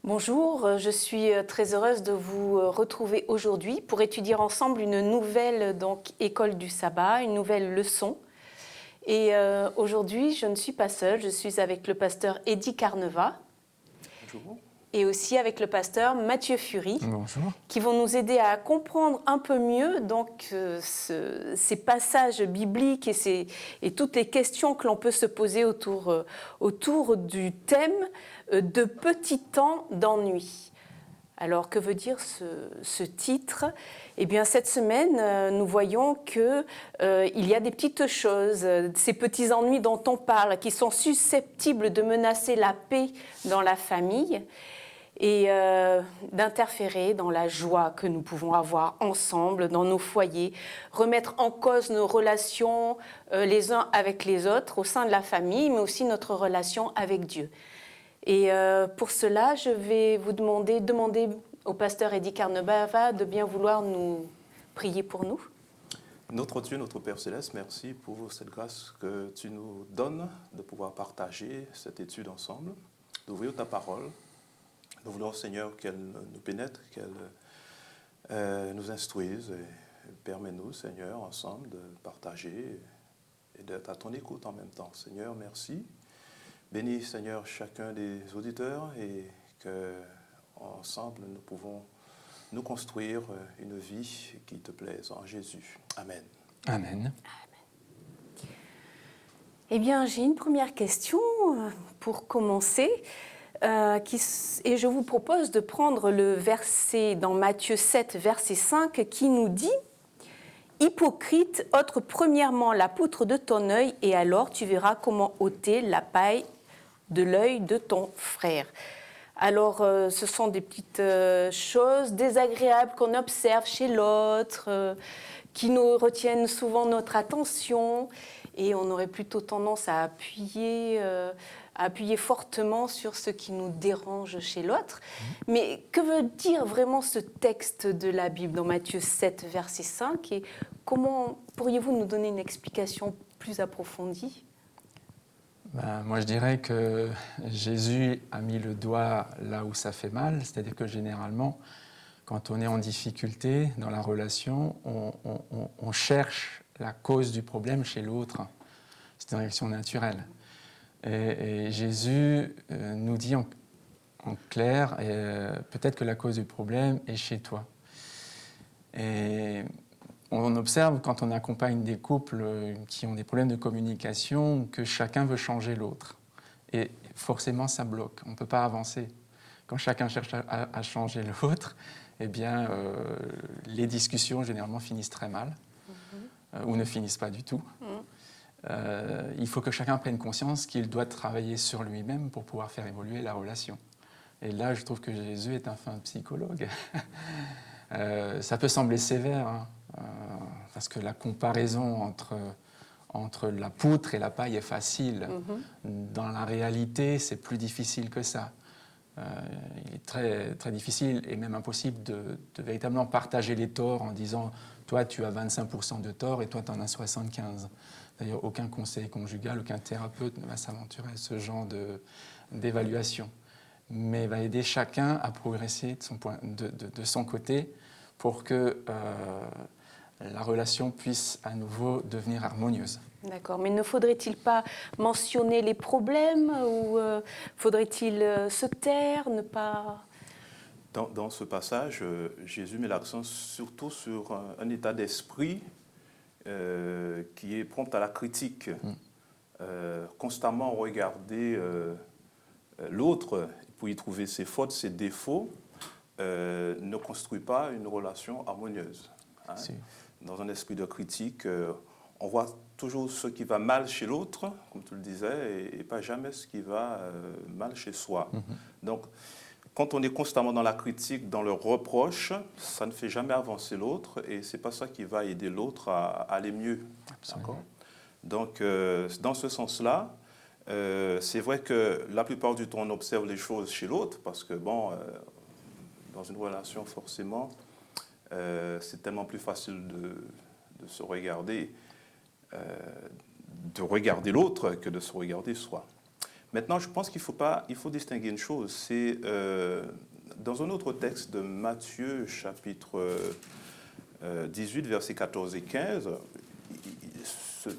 Bonjour, je suis très heureuse de vous retrouver aujourd'hui pour étudier ensemble une nouvelle école du sabbat, une nouvelle leçon. Et aujourd'hui, je ne suis pas seule, je suis avec le pasteur Eddy Carneva. Bonjour. Et aussi avec le pasteur Mathieu Fury. Bonjour. Qui vont nous aider à comprendre un peu mieux ces passages bibliques et toutes les questions que l'on peut se poser autour du thème de petits temps d'ennui. Alors, que veut dire ce titre ? Eh bien, cette semaine, nous voyons qu'il y a des petites choses, ces petits ennuis dont on parle, qui sont susceptibles de menacer la paix dans la famille et d'interférer dans la joie que nous pouvons avoir ensemble, dans nos foyers, remettre en cause nos relations les uns avec les autres au sein de la famille, mais aussi notre relation avec Dieu. Et pour cela, je vais vous demander au pasteur Eddy Carneva de bien vouloir nous prier pour nous. Notre Dieu, notre Père Céleste, merci pour cette grâce que tu nous donnes de pouvoir partager cette étude ensemble, d'ouvrir ta parole. Nous voulons, Seigneur, qu'elle nous pénètre, qu'elle nous instruise. Et permets-nous, Seigneur, ensemble de partager et d'être à ton écoute en même temps. Seigneur, merci. Bénis, Seigneur, chacun des auditeurs et qu'ensemble, nous pouvons nous construire une vie qui te plaise en Jésus. Amen. Amen. Eh bien, j'ai une première question pour commencer. Et je vous propose de prendre le verset dans Matthieu 7, verset 5, qui nous dit « Hypocrite, ôte premièrement la poutre de ton œil, et alors tu verras comment ôter la paille de l'œil de ton frère. » Alors, ce sont des petites choses désagréables qu'on observe chez l'autre, qui nous retiennent souvent notre attention, et on aurait plutôt tendance à appuyer fortement sur ce qui nous dérange chez l'autre. Mais que veut dire vraiment ce texte de la Bible dans Matthieu 7, verset 5 ? Et comment pourriez-vous nous donner une explication plus approfondie ? Moi, je dirais que Jésus a mis le doigt là où ça fait mal, c'est-à-dire que généralement, quand on est en difficulté dans la relation, on cherche la cause du problème chez l'autre. C'est une réaction naturelle. Et Jésus nous dit en clair, peut-être que la cause du problème est chez toi. Et on observe quand on accompagne des couples qui ont des problèmes de communication que chacun veut changer l'autre. Et forcément, ça bloque. On ne peut pas avancer. Quand chacun cherche à changer l'autre, eh bien, les discussions généralement finissent très mal, ou ne finissent pas du tout. Il faut que chacun prenne conscience qu'il doit travailler sur lui-même pour pouvoir faire évoluer la relation. Et là, je trouve que Jésus est un fin psychologue. Ça peut sembler sévère, hein, parce que la comparaison entre la poutre et la paille est facile. Dans la réalité, c'est plus difficile que ça. Il est très, très difficile et même impossible de véritablement partager les torts en disant « toi, tu as 25% de tort et toi, tu en as 75%. » D'ailleurs, aucun conseil conjugal, aucun thérapeute ne va s'aventurer à ce genre d'évaluation. Mais va aider chacun à progresser de son côté pour que la relation puisse à nouveau devenir harmonieuse. D'accord, mais ne faudrait-il pas mentionner les problèmes ou faudrait-il se taire, ne pas... Dans ce passage, Jésus met l'accent surtout sur un état d'esprit qui est prompt à la critique. Constamment regarder l'autre pour y trouver ses fautes, ses défauts, ne construit pas une relation harmonieuse. Hein. Si. Dans un esprit de critique, on voit toujours ce qui va mal chez l'autre, comme tu le disais, et pas jamais ce qui va mal chez soi. Donc, quand on est constamment dans la critique, dans le reproche, ça ne fait jamais avancer l'autre et ce n'est pas ça qui va aider l'autre à aller mieux. D'accord ? Donc, dans ce sens-là, c'est vrai que la plupart du temps, on observe les choses chez l'autre parce que, dans une relation, forcément, c'est tellement plus facile de se regarder, de regarder l'autre que de se regarder soi. Maintenant, je pense qu'il faut distinguer une chose. C'est dans un autre texte de Matthieu, chapitre 18, versets 14 et 15,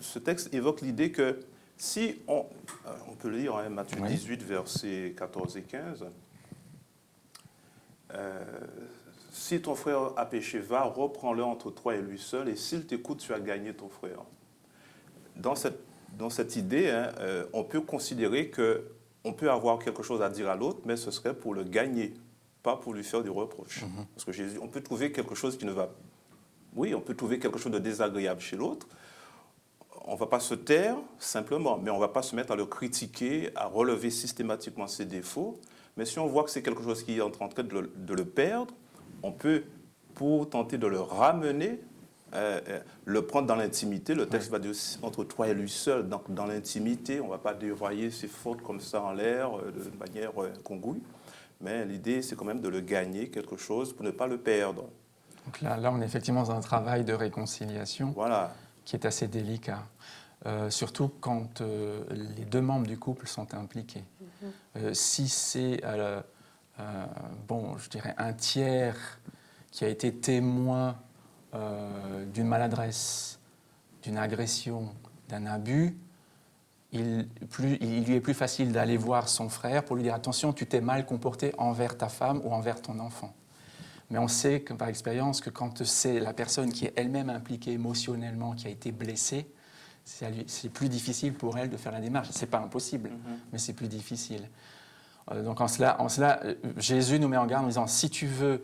ce texte évoque l'idée que si on peut lire Matthieu 18, versets 14 et 15, si ton frère a péché, va, reprends-le entre toi et lui seul, et s'il t'écoute, tu as gagné ton frère. Dans cette idée, on peut considérer qu'on peut avoir quelque chose à dire à l'autre, mais ce serait pour le gagner, pas pour lui faire des reproches. Parce que Jésus, on peut trouver quelque chose qui ne va... Oui, on peut trouver quelque chose de désagréable chez l'autre. On ne va pas se taire simplement, mais on ne va pas se mettre à le critiquer, à relever systématiquement ses défauts. Mais si on voit que c'est quelque chose qui est en train de le perdre, on peut, pour tenter de le ramener, le prendre dans l'intimité. Le texte va dire entre toi et lui seul, donc dans l'intimité. On ne va pas dévoyer ses fautes comme ça en l'air, de manière congrue. Mais l'idée, c'est quand même de le gagner, quelque chose, pour ne pas le perdre. Donc là, on est effectivement dans un travail de réconciliation qui est assez délicat. Surtout quand les deux membres du couple sont impliqués. Si c'est, je dirais, un tiers qui a été témoin d'une maladresse, d'une agression, d'un abus, il lui est plus facile d'aller voir son frère pour lui dire « Attention, tu t'es mal comporté envers ta femme ou envers ton enfant ». Mais on sait que, par expérience que quand c'est la personne qui est elle-même impliquée émotionnellement, qui a été blessée, c'est plus difficile pour elle de faire la démarche. Ce n'est pas impossible, mais c'est plus difficile. Donc en cela, Jésus nous met en garde en disant, si tu veux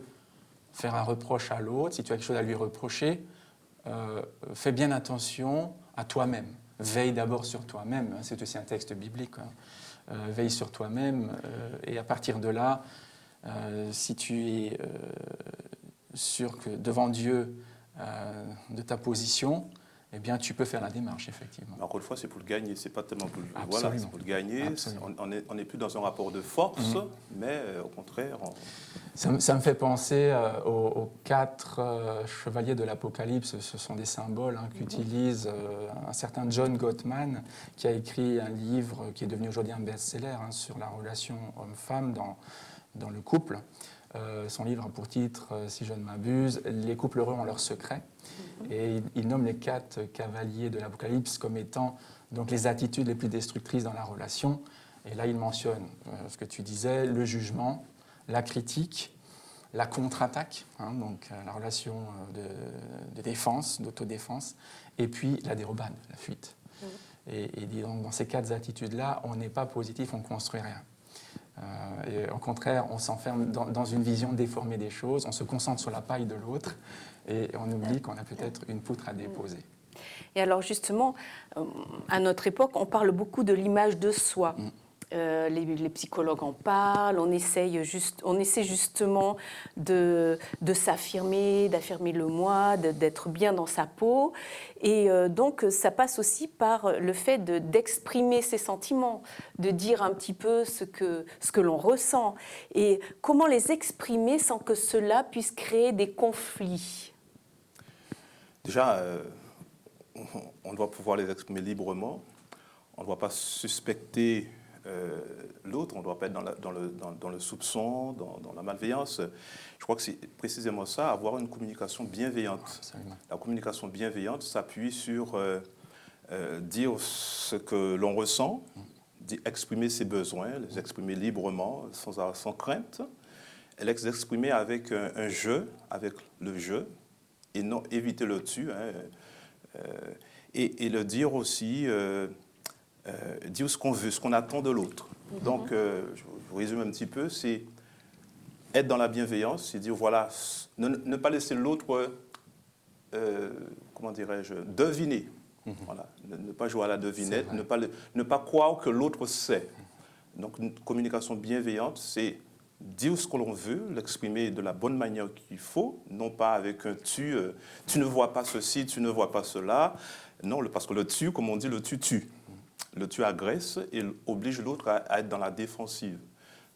faire un reproche à l'autre, si tu as quelque chose à lui reprocher, fais bien attention à toi-même. Veille d'abord sur toi-même. C'est aussi un texte biblique. Veille sur toi-même. Et à partir de là, si tu es sûr que devant Dieu de ta position, eh bien, tu peux faire la démarche, effectivement. Encore une fois, c'est pour le gagner, c'est pas tellement pour le... Absolument. Voilà, c'est pour le gagner. On n'est plus dans un rapport de force, mais au contraire... Ça me fait penser aux 4 chevaliers de l'Apocalypse. Ce sont des symboles qu'utilise un certain John Gottman, qui a écrit un livre qui est devenu aujourd'hui un best-seller sur la relation homme-femme dans le couple. Son livre a pour titre, si je ne m'abuse, « Les couples heureux ont leurs secrets ». Et il nomme les 4 cavaliers de l'Apocalypse comme étant donc, les attitudes les plus destructrices dans la relation. Et là, il mentionne ce que tu disais, le jugement, la critique, la contre-attaque, donc la relation de défense, d'autodéfense, et puis la dérobade, la fuite. Et donc, dans ces 4 attitudes-là, on n'est pas positif, on ne construit rien. Et au contraire, on s'enferme dans une vision déformée des choses, on se concentre sur la paille de l'autre et on oublie qu'on a peut-être une poutre à déposer. Et alors justement, à notre époque, on parle beaucoup de l'image de soi. Les psychologues en parlent, on essaie justement de s'affirmer, d'affirmer le moi, d'être bien dans sa peau. Et donc, ça passe aussi par le fait d'exprimer ses sentiments, de dire un petit peu ce que l'on ressent. Et comment les exprimer sans que cela puisse créer des conflits? Déjà, on doit pouvoir les exprimer librement. On ne doit pas suspecter l'autre, on ne doit pas être dans le soupçon, dans la malveillance. Je crois que c'est précisément ça, avoir une communication bienveillante. Absolument. La communication bienveillante s'appuie sur dire ce que l'on ressent, exprimer ses besoins, les exprimer librement, sans crainte, et les exprimer avec un jeu, avec le jeu, et non éviter le tu, et le dire aussi... dire ce qu'on veut, ce qu'on attend de l'autre. Donc, je vous résume un petit peu, c'est être dans la bienveillance, c'est dire, voilà, ne pas laisser l'autre, comment dirais-je, deviner. Voilà, ne pas jouer à la devinette, ne pas croire que l'autre sait. Donc, une communication bienveillante, c'est dire ce que l'on veut, l'exprimer de la bonne manière qu'il faut, non pas avec un tu ne vois pas ceci, tu ne vois pas cela. Non, parce que le tu, comme on dit, le tu tue. Le tu agresse et oblige l'autre à être dans la défensive.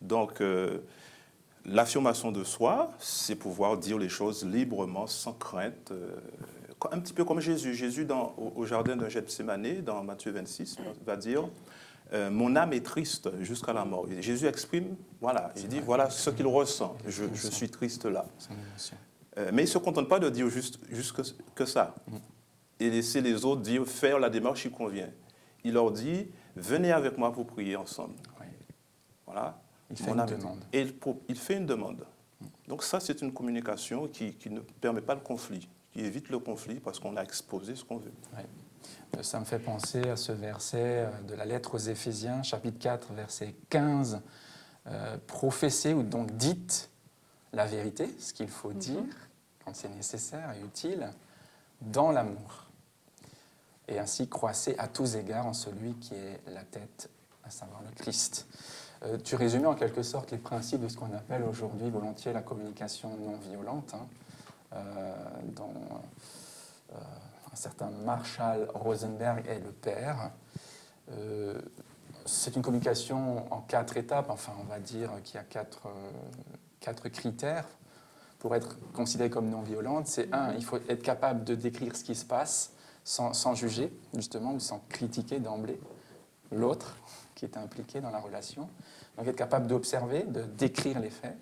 Donc, l'affirmation de soi, c'est pouvoir dire les choses librement, sans crainte. Un petit peu comme Jésus. Jésus, au jardin de Gethsémanée, dans Matthieu 26, va dire mon âme est triste jusqu'à la mort. Et Jésus exprime, voilà, il dit, voilà ce qu'il ressent. Je suis triste là. Mais il ne se contente pas de dire juste que ça. Et laisser les autres dire, faire la démarche qui convient. Il leur dit, venez avec moi pour prier ensemble. Oui. Voilà. Il fait une demande. Et il fait une demande. Donc ça, c'est une communication qui ne permet pas le conflit, qui évite le conflit parce qu'on a exposé ce qu'on veut. Oui. Ça me fait penser à ce verset de la lettre aux Éphésiens, chapitre 4, verset 15. Professez ou donc dites la vérité, ce qu'il faut dire quand c'est nécessaire et utile, dans l'amour. Et ainsi croissez à tous égards en celui qui est la tête, à savoir le Christ. Tu résumais en quelque sorte les principes de ce qu'on appelle aujourd'hui volontiers la communication non violente, dont un certain Marshall Rosenberg est le père. C'est une communication en 4 étapes, enfin on va dire qu'il y a quatre critères pour être considérée comme non violente. C'est il faut être capable de décrire ce qui se passe sans juger, justement, ou sans critiquer d'emblée l'autre qui est impliqué dans la relation. Donc être capable d'observer, de décrire les faits.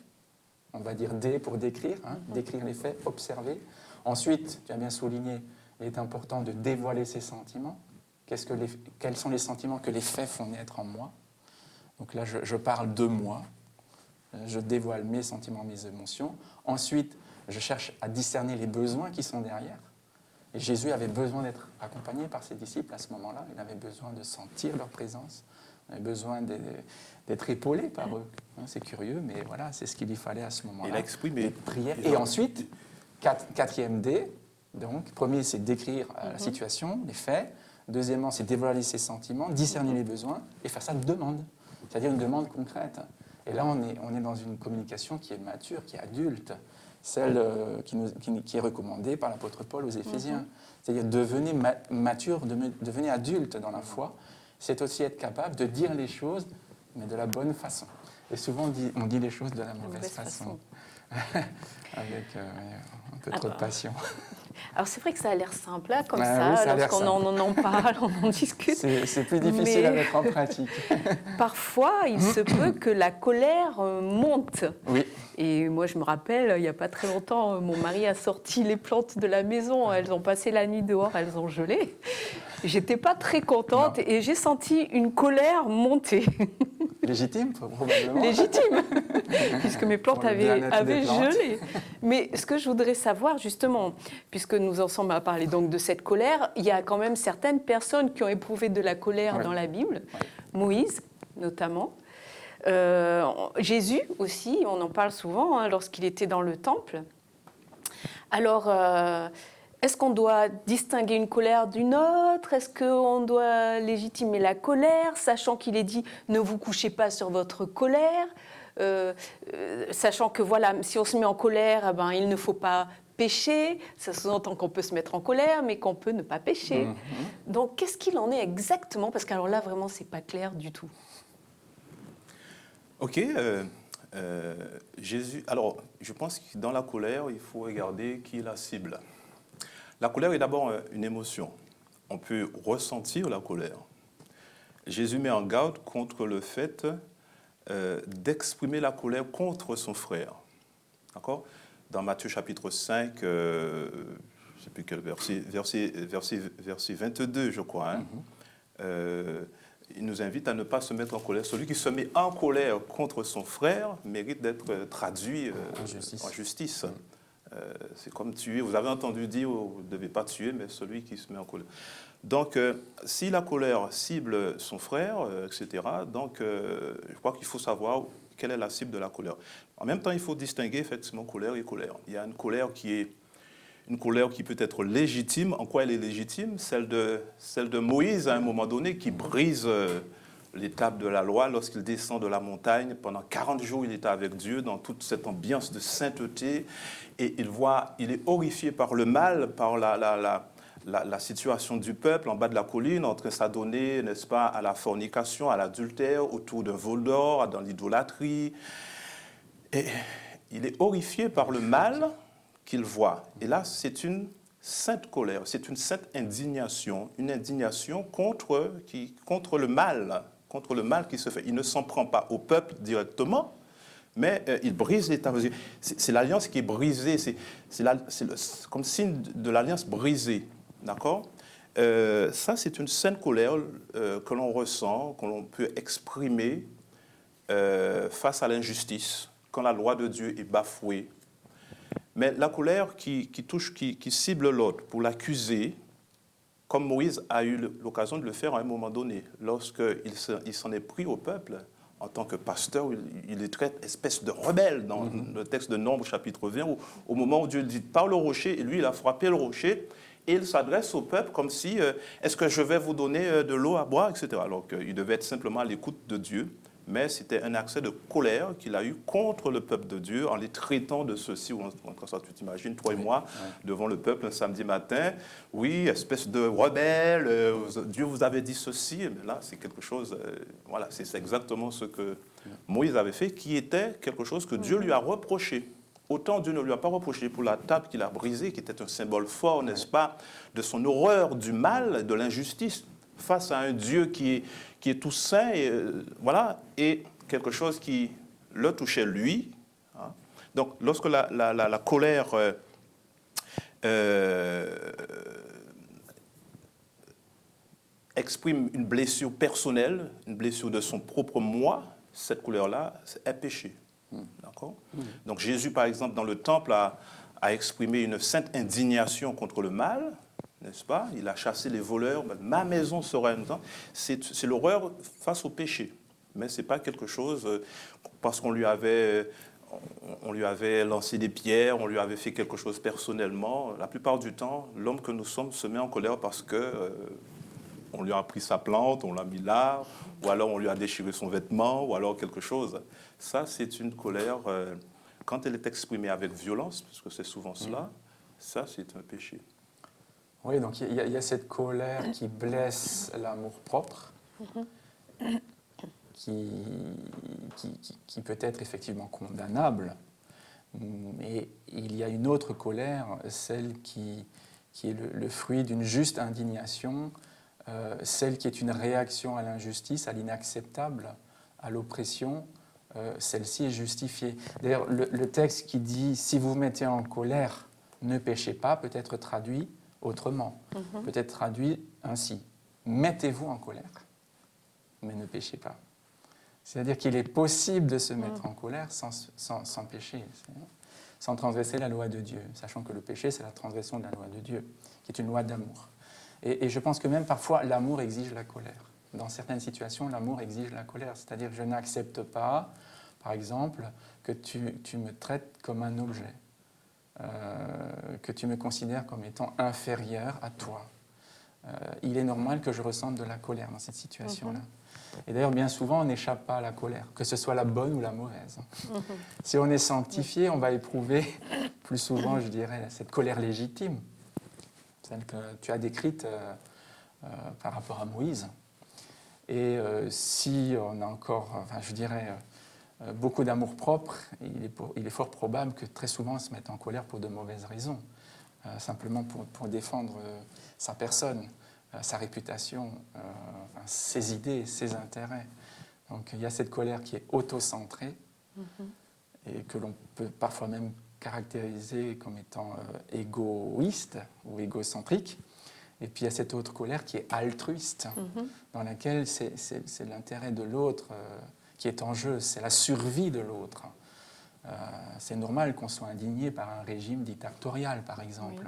On va dire D pour décrire, décrire les faits, observer. Ensuite, tu as bien souligné, il est important de dévoiler ses sentiments. Quels sont les sentiments que les faits font naître en moi? Donc là, je parle de moi. Je dévoile mes sentiments, mes émotions. Ensuite, je cherche à discerner les besoins qui sont derrière. Et Jésus avait besoin d'être accompagné par ses disciples à ce moment-là. Il avait besoin de sentir leur présence. Il avait besoin d'être épaulé par eux. C'est curieux, mais voilà, c'est ce qu'il lui fallait à ce moment-là. Il a exprimé. Prière. Et ensuite, quatrième D, donc, premier, c'est décrire la situation, les faits. Deuxièmement, c'est dévoiler ses sentiments, discerner les besoins et faire ça de demande, c'est-à-dire une demande concrète. Et là, on est dans une communication qui est mature, qui est adulte, celle qui est recommandée par l'apôtre Paul aux Éphésiens. C'est-à-dire devenez mature, devenez adulte dans la foi. C'est aussi être capable de dire les choses, mais de la bonne façon. Et souvent, on dit les choses de la mauvaise façon. Avec un peu trop de passion. Alors c'est vrai que ça a l'air simple, là, comme Oui, ça, lorsqu'on en parle, on en discute. C'est plus difficile à mettre en pratique. Parfois, il se peut que la colère monte. Oui. Et moi, je me rappelle, il n'y a pas très longtemps, mon mari a sorti les plantes de la maison. Elles ont passé la nuit dehors, elles ont gelé. J'étais pas très contente et j'ai senti une colère monter. Légitime, probablement. Légitime, puisque mes plantes avaient gelé. Mais ce que je voudrais savoir, justement, puisque nous en sommes à parler donc de cette colère, il y a quand même certaines personnes qui ont éprouvé de la colère dans la Bible, Moïse notamment, Jésus aussi, on en parle souvent lorsqu'il était dans le temple. Alors, est-ce qu'on doit distinguer une colère d'une autre? Est-ce qu'on doit légitimer la colère, sachant qu'il est dit « ne vous couchez pas sur votre colère », sachant que voilà, si on se met en colère, il ne faut pas pécher. Ça sous-entend qu'on peut se mettre en colère, mais qu'on peut ne pas pécher. Donc, qu'est-ce qu'il en est exactement? Parce qu'alors là, vraiment, c'est pas clair du tout. Ok. Jésus. Alors, je pense que dans la colère, il faut regarder qui est la cible. La colère est d'abord une émotion. On peut ressentir la colère. Jésus met en garde contre le fait d'exprimer la colère contre son frère. D'accord? Dans Matthieu chapitre 5, je ne sais plus quel verset 22, je crois. Il nous invite à ne pas se mettre en colère. Celui qui se met en colère contre son frère mérite d'être traduit en justice. C'est comme tuer. Vous avez entendu dire, vous ne devez pas tuer, mais celui qui se met en colère. Donc, si la colère cible son frère, etc., donc je crois qu'il faut savoir quelle est la cible de la colère. En même temps, il faut distinguer effectivement colère et colère. Il y a une colère qui peut être légitime. En quoi elle est légitime? Celle de Moïse, à un moment donné, qui brise l'étape de la loi lorsqu'il descend de la montagne. Pendant 40 jours, il était avec Dieu dans toute cette ambiance de sainteté. Et il est horrifié par le mal, par la situation du peuple en bas de la colline, en train de s'adonner, n'est-ce pas, à la fornication, à l'adultère, autour d'un vol d'or, dans l'idolâtrie. Et il est horrifié par le mal qu'il voit. Et là, c'est une sainte colère, c'est une sainte indignation, une indignation contre le mal, contre le mal qui se fait. Il ne s'en prend pas au peuple directement, mais il brise l'État. C'est l'alliance qui est brisée, c'est comme signe de l'alliance brisée, d'accord? Ça, c'est une saine colère que l'on ressent, que l'on peut exprimer face à l'injustice, quand la loi de Dieu est bafouée. Mais la colère qui cible l'autre pour l'accuser, comme Moïse a eu l'occasion de le faire à un moment donné, lorsqu'il s'en est pris au peuple, en tant que pasteur, il les traite espèce de rebelles dans le texte de Nombres, chapitre 20, où, au moment où Dieu dit « parle au rocher », et lui, il a frappé le rocher, et il s'adresse au peuple comme si « est-ce que je vais vous donner de l'eau à boire ?» etc. Alors qu'il devait être simplement à l'écoute de Dieu, mais c'était un accès de colère qu'il a eu contre le peuple de Dieu en les traitant de ceci, ou entre ça, tu t'imagines, toi et moi, devant le peuple un samedi matin, oui, espèce de rebelle, Dieu vous avait dit ceci, mais là, c'est quelque chose, voilà, c'est exactement ce que Moïse avait fait, qui était quelque chose que Dieu lui a reproché. Autant Dieu ne lui a pas reproché pour la table qu'il a brisée, qui était un symbole fort, n'est-ce pas, de son horreur du mal, de l'injustice, face à un Dieu qui est tout saint, et, voilà, et quelque chose qui le touchait lui. Hein. Donc, lorsque la colère exprime une blessure personnelle, une blessure de son propre moi, cette colère-là, c'est un péché. D'accord ? Donc, Jésus, par exemple, dans le temple, a exprimé une sainte indignation contre le mal, n'est-ce pas? Il a chassé les voleurs. Ma maison sera une maison. C'est l'horreur face au péché. Mais ce n'est pas quelque chose parce qu'on lui avait lancé des pierres, on lui avait fait quelque chose personnellement. La plupart du temps, l'homme que nous sommes se met en colère parce que on lui a pris sa plante, on l'a mis là, ou alors on lui a déchiré son vêtement, ou alors quelque chose. Ça, c'est une colère, quand elle est exprimée avec violence, parce que c'est souvent cela, ça, c'est un péché. Oui, donc il y a cette colère qui blesse l'amour-propre, qui peut être effectivement condamnable, mais il y a une autre colère, celle qui est le fruit d'une juste indignation, celle qui est une réaction à l'injustice, à l'inacceptable, à l'oppression, celle-ci est justifiée. D'ailleurs, le texte qui dit « si vous vous mettez en colère, ne péchez pas » peut être traduit autrement, peut être traduit ainsi. Mettez-vous en colère, mais ne péchez pas. C'est-à-dire qu'il est possible de se mettre en colère sans pécher, sans transgresser la loi de Dieu, sachant que le péché, c'est la transgression de la loi de Dieu, qui est une loi d'amour. Et je pense que même parfois, l'amour exige la colère. Dans certaines situations, l'amour exige la colère. C'est-à-dire que je n'accepte pas, par exemple, que tu me traites comme un objet. Que tu me considères comme étant inférieur à toi. Il est normal que je ressente de la colère dans cette situation-là. Et d'ailleurs, bien souvent, on n'échappe pas à la colère, que ce soit la bonne ou la mauvaise. Si on est sanctifié, on va éprouver plus souvent, je dirais, cette colère légitime, celle que tu as décrite par rapport à Moïse. Et si on a encore, enfin, je dirais, beaucoup d'amour-propre, il est fort probable que très souvent on se mette en colère pour de mauvaises raisons, simplement pour défendre sa personne, sa réputation, ses idées, ses intérêts. Donc il y a cette colère qui est auto-centrée et que l'on peut parfois même caractériser comme étant égoïste ou égocentrique. Et puis il y a cette autre colère qui est altruiste, dans laquelle c'est l'intérêt de l'autre qui est en jeu, c'est la survie de l'autre. C'est normal qu'on soit indigné par un régime dictatorial, par exemple,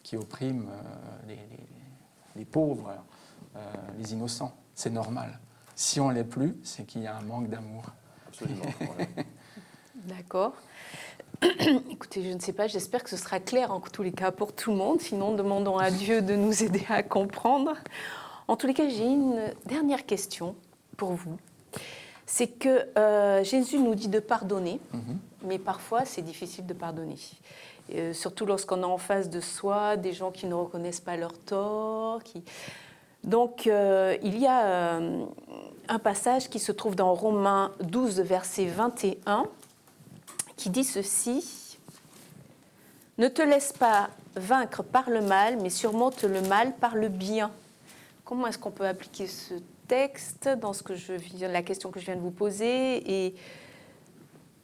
qui opprime les pauvres, les innocents. C'est normal. Si on ne l'est plus, c'est qu'il y a un manque d'amour. Absolument. Ouais. D'accord. Écoutez, je ne sais pas, j'espère que ce sera clair en tous les cas pour tout le monde. Sinon, demandons à Dieu de nous aider à comprendre. En tous les cas, j'ai une dernière question pour vous. C'est que Jésus nous dit de pardonner, mais parfois c'est difficile de pardonner. Surtout lorsqu'on a en face de soi des gens qui ne reconnaissent pas leurs torts. Donc il y a un passage qui se trouve dans Romains 12, verset 21, qui dit ceci: « Ne te laisse pas vaincre par le mal, mais surmonte le mal par le bien. » Comment est-ce qu'on peut appliquer ce texte, dans la question que je viens de vous poser, et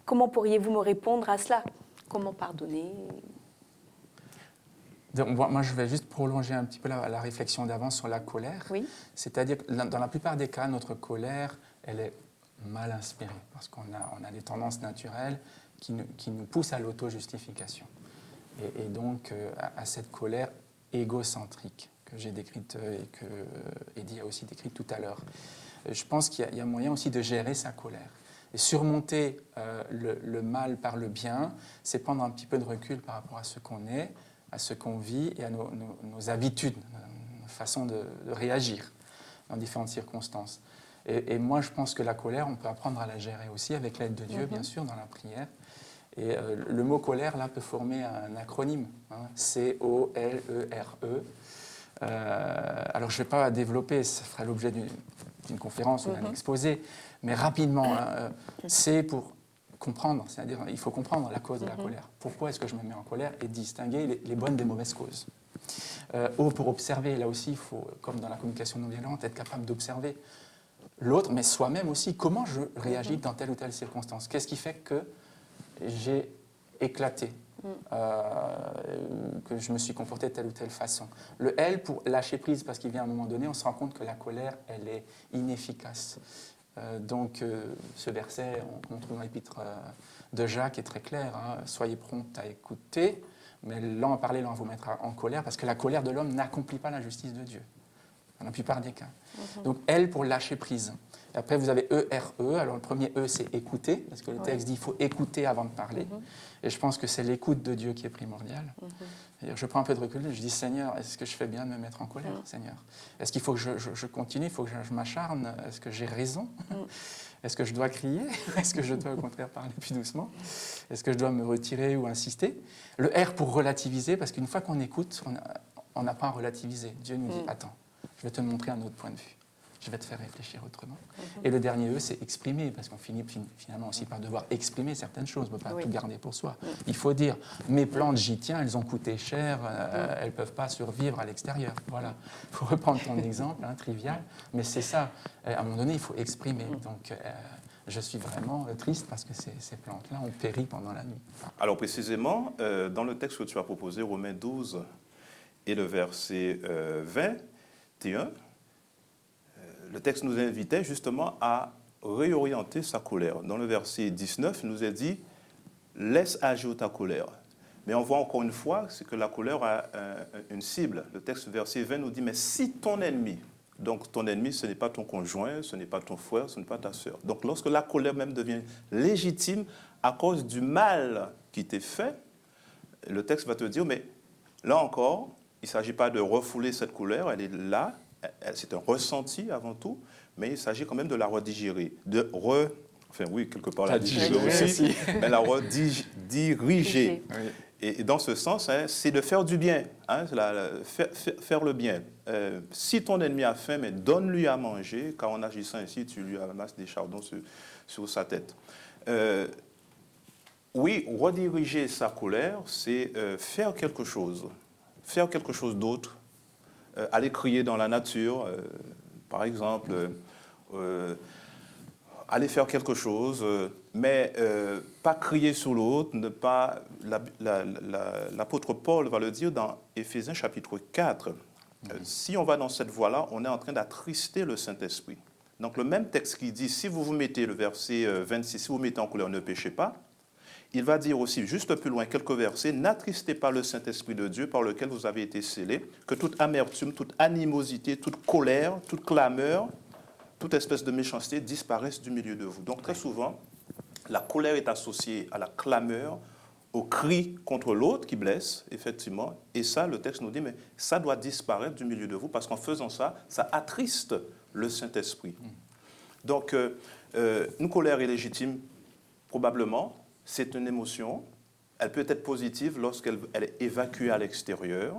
comment pourriez-vous me répondre à cela? Comment pardonner? Donc, moi, je vais juste prolonger un petit peu la réflexion d'avant sur la colère. Oui. C'est-à-dire que dans la plupart des cas, notre colère, elle est mal inspirée, parce qu'on a des tendances naturelles qui nous poussent à l'auto-justification. Et donc, à cette colère égocentrique que j'ai décrite et que Eddie a aussi décrite tout à l'heure. Je pense qu'il y a moyen aussi de gérer sa colère. Et surmonter le mal par le bien, c'est prendre un petit peu de recul par rapport à ce qu'on est, à ce qu'on vit et à nos habitudes, nos façons de réagir dans différentes circonstances. Et moi, je pense que la colère, on peut apprendre à la gérer aussi avec l'aide de Dieu, bien sûr, dans la prière. Et le mot colère, là, peut former un acronyme, hein, C-O-L-E-R-E. Alors, je ne vais pas développer, ça fera l'objet d'une conférence ou d'un exposé, mais rapidement, hein, c'est pour comprendre, c'est-à-dire il faut comprendre la cause de la colère. Pourquoi est-ce que je me mets en colère et distinguer les bonnes des mauvaises causes. O pour observer, là aussi, il faut, comme dans la communication non violente, être capable d'observer l'autre, mais soi-même aussi, comment je réagis dans telle ou telle circonstance. Qu'est-ce qui fait que j'ai éclaté, que je me suis comporté de telle ou telle façon. Le L pour lâcher prise, parce qu'il vient à un moment donné, on se rend compte que la colère, elle est inefficace. Donc, ce verset, on trouve dans l'épître de Jacques, est très clair. Hein, soyez prompts à écouter, mais lent à parler, lent à vous mettre en colère, parce que la colère de l'homme n'accomplit pas la justice de Dieu, dans la plupart des cas. Donc, L pour lâcher prise. Et après, vous avez E-R-E. Alors, le premier E, c'est écouter, parce que le texte dit qu'il faut écouter avant de parler. Et je pense que c'est l'écoute de Dieu qui est primordiale. Je prends un peu de recul, je dis, Seigneur, est-ce que je fais bien de me mettre en colère, Seigneur? Est-ce qu'il faut que je continue, il faut que je m'acharne? Est-ce que j'ai raison? Est-ce que je dois crier? Est-ce que je dois au contraire parler plus doucement? Est-ce que je dois me retirer ou insister? Le R pour relativiser, parce qu'une fois qu'on écoute, on n'a pas à relativiser. Dieu nous dit, attends, je vais te montrer un autre point de vue. Je vais te faire réfléchir autrement. Et le dernier E, c'est exprimer, parce qu'on finit finalement aussi par devoir exprimer certaines choses, on ne peut pas tout garder pour soi. Il faut dire, mes plantes, j'y tiens, elles ont coûté cher, elles ne peuvent pas survivre à l'extérieur. Voilà. Il faut reprendre ton exemple, hein, trivial, mais c'est ça. À un moment donné, il faut exprimer. Donc, je suis vraiment triste parce que ces plantes-là ont péri pendant la nuit. Alors précisément, dans le texte que tu as proposé, Romains 12 et le verset 21, le texte nous invitait justement à réorienter sa colère. Dans le verset 19, il nous est dit « Laisse agir ta colère ». Mais on voit encore une fois c'est que la colère a une cible. Le texte verset 20 nous dit « Mais si ton ennemi », donc ton ennemi, ce n'est pas ton conjoint, ce n'est pas ton frère, ce n'est pas ta sœur. Donc lorsque la colère même devient légitime à cause du mal qui t'est fait, le texte va te dire « Mais là encore, il ne s'agit pas de refouler cette colère, elle est là, c'est un ressenti avant tout, mais il s'agit quand même de la redigérer, enfin oui, quelque part la digérer aussi, mais la rediriger. Et dans ce sens, hein, c'est de faire du bien, hein, faire le bien. Si ton ennemi a faim, mais donne-lui à manger, car en agissant ainsi, tu lui amasses des chardons sur sa tête. Oui, rediriger sa colère, c'est faire quelque chose d'autre. Aller crier dans la nature, par exemple, aller faire quelque chose, mais pas crier sur l'autre, ne pas. L'apôtre Paul va le dire dans Éphésiens chapitre 4. Si on va dans cette voie-là, on est en train d'attrister le Saint-Esprit. Donc le même texte qui dit, si vous vous mettez, le verset 26, si vous mettez en colère, ne péchez pas. Il va dire aussi, juste plus loin, quelques versets, « N'attristez pas le Saint-Esprit de Dieu par lequel vous avez été scellés, que toute amertume, toute animosité, toute colère, toute clameur, toute espèce de méchanceté disparaisse du milieu de vous. » Donc très souvent, la colère est associée à la clameur, au cri contre l'autre qui blesse, effectivement. Et ça, le texte nous dit, mais ça doit disparaître du milieu de vous, parce qu'en faisant ça, ça attriste le Saint-Esprit. Donc, une colère est légitime, probablement. C'est une émotion, elle peut être positive lorsqu'elle est évacuée à l'extérieur,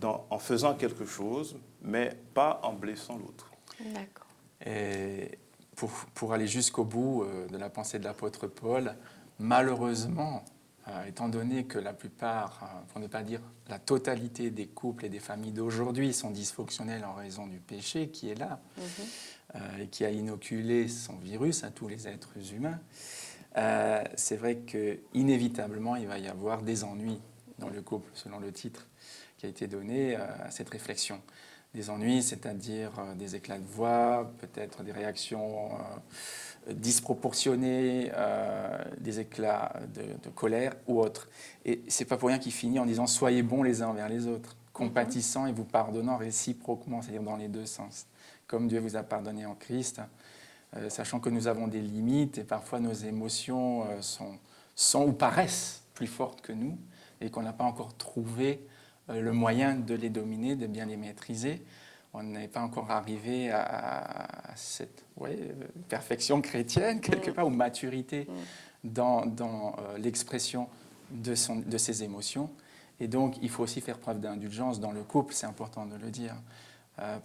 en faisant quelque chose, mais pas en blessant l'autre. D'accord. Et pour aller jusqu'au bout de la pensée de l'apôtre Paul, malheureusement, étant donné que la plupart, pour ne pas dire la totalité des couples et des familles d'aujourd'hui sont dysfonctionnels en raison du péché qui est là et qui a inoculé son virus à tous les êtres humains, c'est vrai qu'inévitablement, il va y avoir des ennuis dans le couple, selon le titre qui a été donné à cette réflexion. Des ennuis, c'est-à-dire des éclats de voix, peut-être des réactions disproportionnées, des éclats de colère ou autres. Et c'est pas pour rien qu'il finit en disant « soyez bons les uns envers les autres, compatissants et vous pardonnant réciproquement », c'est-à-dire dans les deux sens. Comme Dieu vous a pardonné en Christ, sachant que nous avons des limites et parfois nos émotions sont ou paraissent plus fortes que nous et qu'on n'a pas encore trouvé le moyen de les dominer, de bien les maîtriser. On n'est pas encore arrivé à cette perfection chrétienne, quelque part, ou maturité dans l'expression de ses émotions. Et donc, il faut aussi faire preuve d'indulgence dans le couple, c'est important de le dire.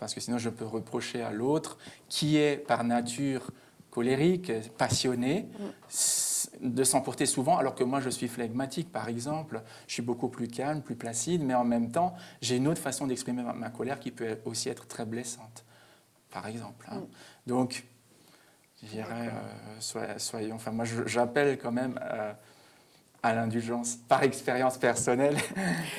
Parce que sinon, je peux reprocher à l'autre, qui est par nature colérique, passionné, de s'emporter souvent, alors que moi je suis flegmatique, par exemple. Je suis beaucoup plus calme, plus placide, mais en même temps, j'ai une autre façon d'exprimer ma colère qui peut aussi être très blessante, par exemple. Donc, je dirais, soyons... Enfin, moi, j'appelle quand même à l'indulgence, par expérience personnelle,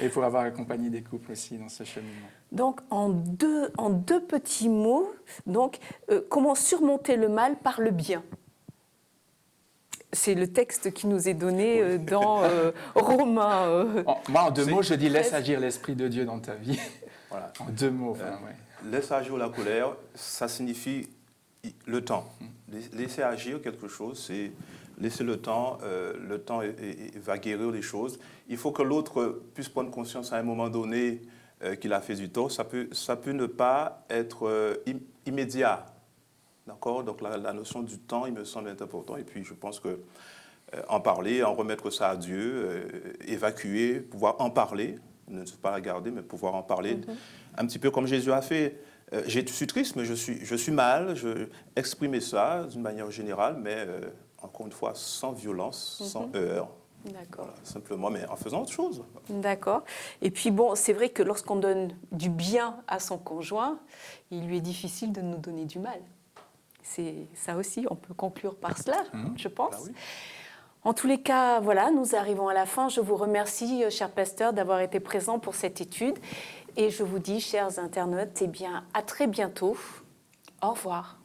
et pour avoir accompagné des couples aussi dans ce cheminement. Donc, en deux petits mots, donc, comment surmonter le mal par le bien? C'est le texte qui nous est donné dans Romains. Moi, en deux mots, je dis « laisse agir l'Esprit de Dieu dans ta vie ». Voilà, en deux mots. Laisse agir la colère, ça signifie le temps. Laisser agir quelque chose, c'est laisser le temps va guérir les choses. Il faut que l'autre puisse prendre conscience à un moment donné qu'il a fait du tort. Ça peut ne pas être immédiat. D'accord? Donc la notion du temps, il me semble être important. Et puis je pense que en parler, en remettre ça à Dieu, évacuer, pouvoir en parler, ne pas la garder, mais pouvoir en parler, un petit peu comme Jésus a fait. Je suis triste, mais je suis mal. Exprimer ça d'une manière générale, mais encore une fois, sans violence, sans heurts. D'accord. Voilà, simplement, mais en faisant autre chose. D'accord. Et puis bon, c'est vrai que lorsqu'on donne du bien à son conjoint, il lui est difficile de nous donner du mal. C'est ça aussi, on peut conclure par cela, je pense. Bah oui. En tous les cas, voilà, nous arrivons à la fin. Je vous remercie, cher pasteur, d'avoir été présent pour cette étude. Et je vous dis, chers internautes, eh bien, à très bientôt. Au revoir.